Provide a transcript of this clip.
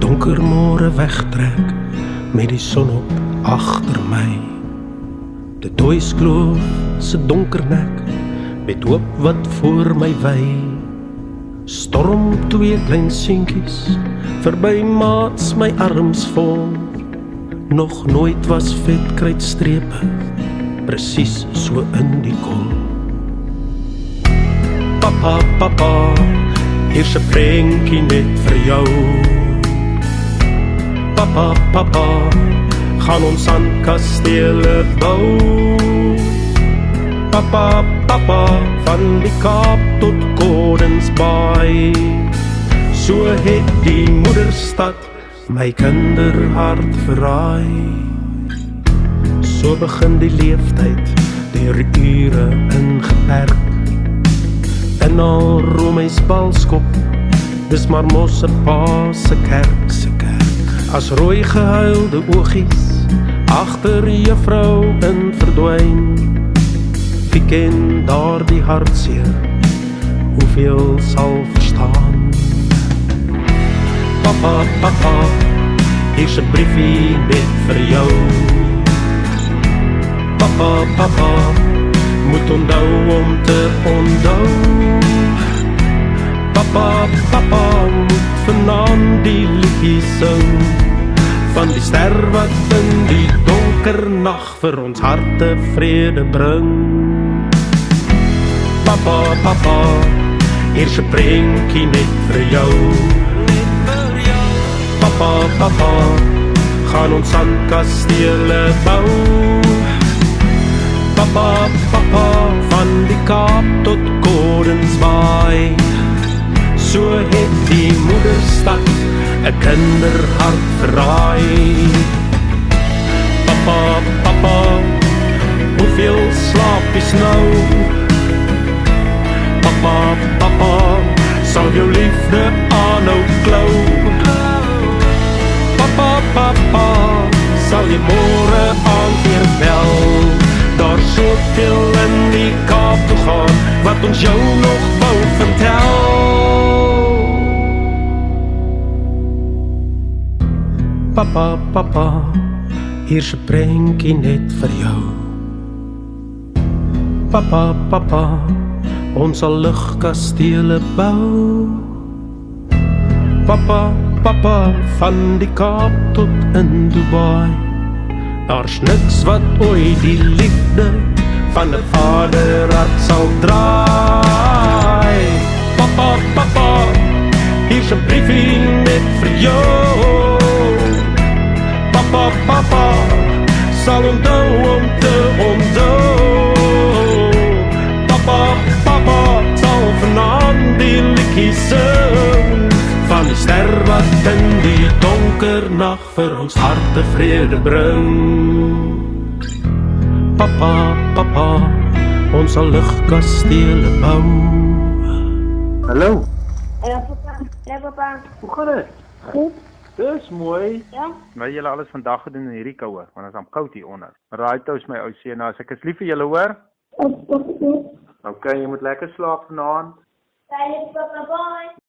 Donker môre wegtrek met die son op agter my. Die dooiskloof se donker nek met hoop wat voor my wy. Storm twee klein seentjies verby maats my arms vol. Nog nooit was vetkruitstrepe presies so in die kol. Papa, papa, hier's 'n prentjie net vir jou. Papa, papa, gaan ons sandkastele bou. Papa, papa, van die Kaap tot Gordons Bay. So het die moederstad my kinderhart verraai. So begin die leeftyd deur ure ingeperk. In al Romeins balskop, dis maar mos 'n pa se kerk. As rooi gehuilde oogies agter juffrou in verdwyn. Wie ken daar die hartseer, hoeveel sal verstaan? Papa, papa, hier's 'n briefie net vir jou. Papa, papa, moet onthou om te onthou. Papa, papa, moet vanaand die liedjie sing van die ster wat in die donker nag vir ons harte vrede bring. Papa, papa, hier's 'n prentjie net vir jou. Papa, papa, gaan ons sandkastele bou. Papa, papa, van die Kaap tot Gordons Bay. So het die moederstad 'n kinderhart verraai. Papa, papa, hoeveel slaap is nou? Papa, papa, sal jou liefde aanhou klou. Papa, papa, sal jy môre aand weer bel. Daar's soveel in die Kaap toe gaan wat ons jou nog wou vertel. Papa, papa, hier's 'n prentjie net vir jou. Papa, papa, ons sal lugkastele bou. Papa, papa, van die Kaap tot in Dubai. Daar's niks wat ooit die liefde van 'n vaderhart sal draai. Papa, papa, hier's 'n briefie net vir jou. Papa, papa, sal onthou om te onthou. Papa, papa, sal vanaand die liedjie sing van die ster wat in die donker nag vir ons harte vrede bring. Papa, papa, ons sal lugkastele bou. Hallo. Ja, papa. Ja, papa. Hoe gaan dit? Goed. Dis mooi. Ja? Wat julle alles vandag gedoen in hierdie koue, want ons is am koud hier onder. Right ou is my ou seun, as ek is lief vir julle hoor. Oké. Okay, jy moet lekker slaap vanaand. Bye, papa. Bye.